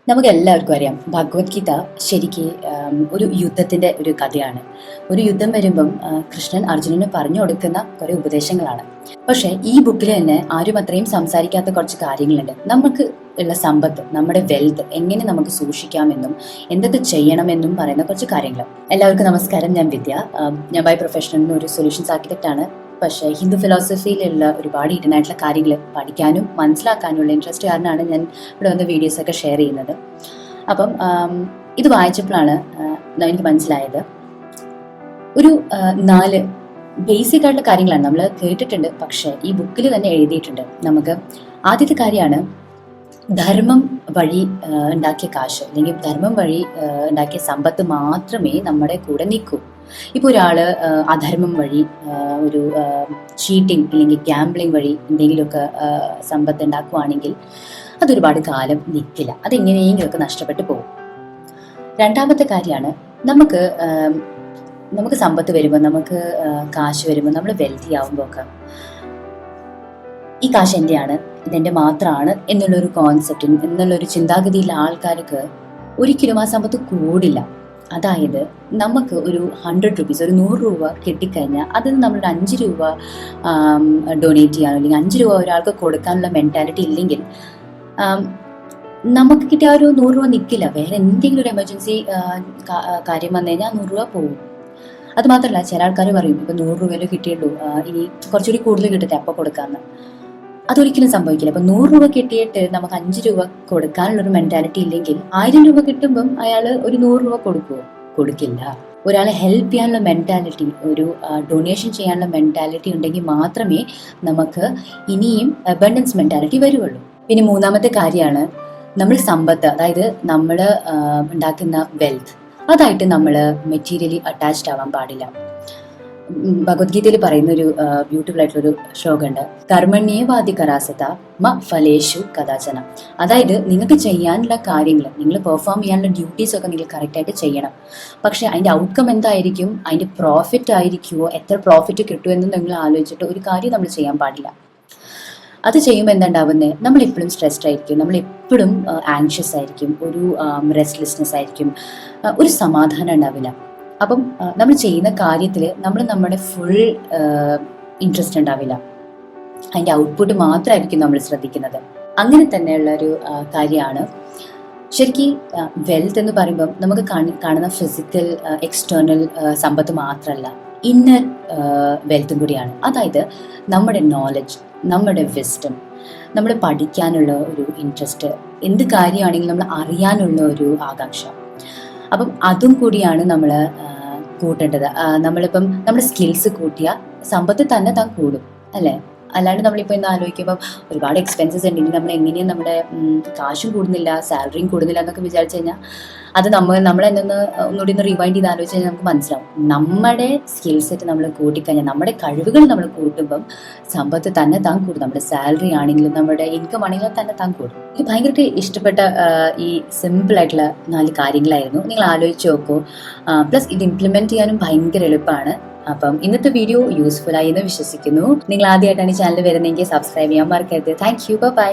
നമുക്ക് എല്ലാവർക്കും അറിയാം ഭഗവത്ഗീത ശരിക്ക് ഒരു യുദ്ധത്തിൻ്റെ ഒരു കഥയാണ്. ഒരു യുദ്ധം വരുമ്പം കൃഷ്ണൻ അർജുനന് പറഞ്ഞു കൊടുക്കുന്ന കുറേ ഉപദേശങ്ങളാണ്. പക്ഷേ ഈ ബുക്കിൽ തന്നെ ആരും അത്രയും സംസാരിക്കാത്ത കുറച്ച് കാര്യങ്ങളുണ്ട്. നമുക്ക് ഉള്ള സമ്പത്ത്, നമ്മുടെ വെൽത്ത് എങ്ങനെ നമുക്ക് സൂക്ഷിക്കാമെന്നും എന്തൊക്കെ ചെയ്യണമെന്നും പറയുന്ന കുറച്ച് കാര്യങ്ങൾ. എല്ലാവർക്കും നമസ്കാരം. ഞാൻ വിദ്യ. ഞാൻ ബൈ പ്രൊഫഷണൽ ഒരു സൊല്യൂഷൻസ് ആർക്കിടെക്റ്റാണ്. പക്ഷേ ഹിന്ദു ഫിലോസഫിയിലുള്ള ഒരുപാട് ഹിഡൻ ആയിട്ടുള്ള കാര്യങ്ങൾ പഠിക്കാനും മനസ്സിലാക്കാനുള്ള ഇൻട്രസ്റ്റ് കാരണമാണ് ഞാൻ ഇവിടെ വന്ന് വീഡിയോസൊക്കെ ഷെയർ ചെയ്യുന്നത്. അപ്പം ഇത് വായിച്ചപ്പോഴാണ് എനിക്ക് മനസ്സിലായത് ഒരു 4 ബേസിക് ആയിട്ടുള്ള കാര്യങ്ങളാണ് നമ്മൾ കേട്ടിട്ടുണ്ട്. പക്ഷേ ഈ ബുക്കിൽ തന്നെ എഴുതിയിട്ടുണ്ട്. നമുക്ക് ആദ്യത്തെ കാര്യമാണ് ധർമ്മം വഴി ഉണ്ടാക്കിയ കാശ് അല്ലെങ്കിൽ ധർമ്മം വഴി ഉണ്ടാക്കിയ സമ്പത്ത് മാത്രമേ നമ്മുടെ കൂടെ നിൽക്കൂ. ഇപ്പോൾ ഒരാൾ അധർമ്മം വഴി ഒരു ചീറ്റിംഗ് അല്ലെങ്കിൽ ഗാംബ്ലിംഗ് വഴി എന്തെങ്കിലുമൊക്കെ സമ്പത്ത് ഉണ്ടാക്കുകയാണെങ്കിൽ അതൊരുപാട് കാലം നിൽക്കില്ല. അതെങ്ങനെയെങ്കിലുമൊക്കെ നഷ്ടപ്പെട്ടു പോകും. രണ്ടാമത്തെ കാര്യമാണ് നമുക്ക് സമ്പത്ത് വരുമ്പോൾ, നമുക്ക് കാശ് വരുമ്പോൾ, നമ്മൾ വെൽത്തി ആവുമ്പോൾ ഒക്കെ ഈ കാശ് എൻ്റെയാണ്, ഇതെൻ്റെ മാത്രമാണ് എന്നുള്ളൊരു കോൺസെപ്റ്റ്, എന്നുള്ളൊരു ചിന്താഗതിയിലുള്ള ആൾക്കാർക്ക് ഒരിക്കലും ആ സമ്പത്ത് കൂടില്ല. അതായത് നമുക്ക് ഒരു 100 റുപ്പീസ്, ഒരു 100 രൂപ കിട്ടിക്കഴിഞ്ഞാൽ അതിന് നമ്മളൊരു 5 രൂപ ഡൊണേറ്റ് ചെയ്യാനോ അല്ലെങ്കിൽ 5 രൂപ ഒരാൾക്ക് കൊടുക്കാനുള്ള മെൻറ്റാലിറ്റി ഇല്ലെങ്കിൽ നമുക്ക് കിട്ടിയ ഒരു 100 രൂപ നിൽക്കില്ല. വേറെ എന്തെങ്കിലും ഒരു എമർജൻസി കാര്യം വന്നു കഴിഞ്ഞാൽ 100 രൂപ പോകും. അത് മാത്രമല്ല, ചില ആൾക്കാർ പറയും ഇപ്പം 100 രൂപയിലോ കിട്ടിയുള്ളൂ, ഇനി കുറച്ചുകൂടി കൂടുതൽ കിട്ടട്ടെ അപ്പോൾ കൊടുക്കാമെന്ന്. അതൊരിക്കലും സംഭവിക്കില്ല. അപ്പം 100 രൂപ കിട്ടിയിട്ട് നമുക്ക് 5 രൂപ കൊടുക്കാനുള്ളൊരു മെൻറ്റാലിറ്റി ഇല്ലെങ്കിൽ 1000 രൂപ കിട്ടുമ്പം അയാൾ ഒരു 100 രൂപ കൊടുക്കുമോ? കൊടുക്കില്ല. ഒരാളെ ഹെൽപ്പ് ചെയ്യാനുള്ള മെൻറ്റാലിറ്റി, ഒരു ഡൊണേഷൻ ചെയ്യാനുള്ള മെൻറ്റാലിറ്റി ഉണ്ടെങ്കിൽ മാത്രമേ നമുക്ക് ഇനിയും അബണ്ടൻസ് മെൻറ്റാലിറ്റി വരുള്ളൂ. പിന്നെ മൂന്നാമത്തെ കാര്യമാണ് നമ്മൾ സമ്പത്ത്, അതായത് നമ്മൾ ഉണ്ടാക്കുന്ന വെൽത്ത്, അതായിട്ട് നമ്മൾ മെറ്റീരിയലി അറ്റാച്ച്ഡ് ആവാൻ പാടില്ല. ഭഗവത്ഗീതയിൽ പറയുന്നൊരു ബ്യൂട്ടിഫുൾ ആയിട്ടുള്ളൊരു ശ്ലോകമുണ്ട്, കർമ്മണ്യേവാദി കരാസത മ ഫലേഷു കഥാചന. അതായത് നിങ്ങൾക്ക് ചെയ്യാനുള്ള കാര്യങ്ങൾ, നിങ്ങൾ പെർഫോം ചെയ്യാനുള്ള ഡ്യൂട്ടീസ് ഒക്കെ നിങ്ങൾ കറക്റ്റായിട്ട് ചെയ്യണം. പക്ഷേ അതിൻ്റെ ഔട്ട്കം എന്തായിരിക്കും, അതിൻ്റെ പ്രോഫിറ്റ് ആയിരിക്കുമോ, എത്ര പ്രോഫിറ്റ് കിട്ടുമെന്ന് നിങ്ങൾ ആലോചിച്ചിട്ട് ഒരു കാര്യം നമ്മൾ ചെയ്യാൻ പാടില്ല. അത് ചെയ്യുമ്പോൾ എന്താ ഉണ്ടാവുന്നത്, നമ്മളെപ്പോഴും സ്ട്രെസ്ഡ് ആയിരിക്കും, നമ്മളെപ്പോഴും ആങ്ഷ്യസ് ആയിരിക്കും, ഒരു റെസ്റ്റ്ലെസ്നെസ് ആയിരിക്കും, ഒരു സമാധാനം ഉണ്ടാവില്ല. അപ്പം നമ്മൾ ചെയ്യുന്ന കാര്യത്തിൽ നമ്മുടെ ഫുൾ ഇൻട്രസ്റ്റ് ഉണ്ടാവില്ല. അതിൻ്റെ ഔട്ട്പുട്ട് മാത്രമായിരിക്കും നമ്മൾ ശ്രദ്ധിക്കുന്നത്. അങ്ങനെ തന്നെയുള്ള ഒരു കാര്യമാണ് ശരിക്കും വെൽത്ത് എന്ന് പറയുമ്പം നമുക്ക് കാണുന്ന ഫിസിക്കൽ എക്സ്റ്റേണൽ സമ്പത്ത് മാത്രമല്ല, ഇന്നർ വെൽത്തും കൂടിയാണ്. അതായത് നമ്മുടെ നോളജ്, നമ്മുടെ വിസ്ഡം, നമ്മൾ പഠിക്കാനുള്ള ഒരു ഇൻട്രസ്റ്റ്, എന്ത് കാര്യമാണെങ്കിലും നമ്മൾ അറിയാനുള്ള ഒരു ആകാംക്ഷ. അപ്പം അതും കൂടിയാണ് നമ്മൾ കൂട്ടേണ്ടത്. നമ്മളിപ്പം നമ്മുടെ സ്കിൽസ് കൂട്ടിയാൽ സമ്പത്ത് തന്നെ താൻ കൂടും, അല്ലേ? അല്ലാണ്ട് നമ്മളിപ്പോൾ ഇന്ന് ആലോചിക്കുമ്പം ഒരുപാട് എക്സ്പെൻസസ് ഉണ്ടെങ്കിൽ നമ്മൾ എങ്ങനെയും നമ്മുടെ കാശും കൂടുന്നില്ല, സാലറിയും കൂടുന്നില്ല എന്നൊക്കെ വിചാരിച്ചു കഴിഞ്ഞാൽ അത് നമ്മളെന്നൊന്ന് ഒന്നുകൂടി ഒന്ന് റിവൈൻഡ് ചെയ്ത് ആലോചിച്ച് കഴിഞ്ഞാൽ നമുക്ക് മനസ്സിലാവും, നമ്മുടെ സ്കിൽ സെറ്റ് നമ്മൾ കൂട്ടിക്കഴിഞ്ഞാൽ, നമ്മുടെ കഴിവുകൾ നമ്മൾ കൂട്ടുമ്പം സമ്പത്ത് തന്നെ താൻ കൂടും. നമ്മുടെ സാലറി ആണെങ്കിലും നമ്മുടെ ഇൻകം ആണെങ്കിലും തന്നെ താൻ കൂടും. എനിക്ക് ഭയങ്കരമായിട്ട് ഇഷ്ടപ്പെട്ട ഈ സിമ്പിൾ ആയിട്ടുള്ള 4 കാര്യങ്ങളായിരുന്നു. നിങ്ങൾ ആലോചിച്ച് നോക്കൂ. പ്ലസ് ഇത് ഇംപ്ലിമെൻറ്റ് ചെയ്യാനും ഭയങ്കര എളുപ്പമാണ്. അപ്പം ഇന്നത്തെ വീഡിയോ യൂസ്ഫുൾ ആയി എന്ന് വിശ്വസിക്കുന്നു. നിങ്ങൾ ആദ്യമായിട്ടാണ് ഈ ചാനൽ വരുന്നതെങ്കിൽ സബ്സ്ക്രൈബ് ചെയ്യാൻ മറക്കരുത്. Thank you. ബൈ.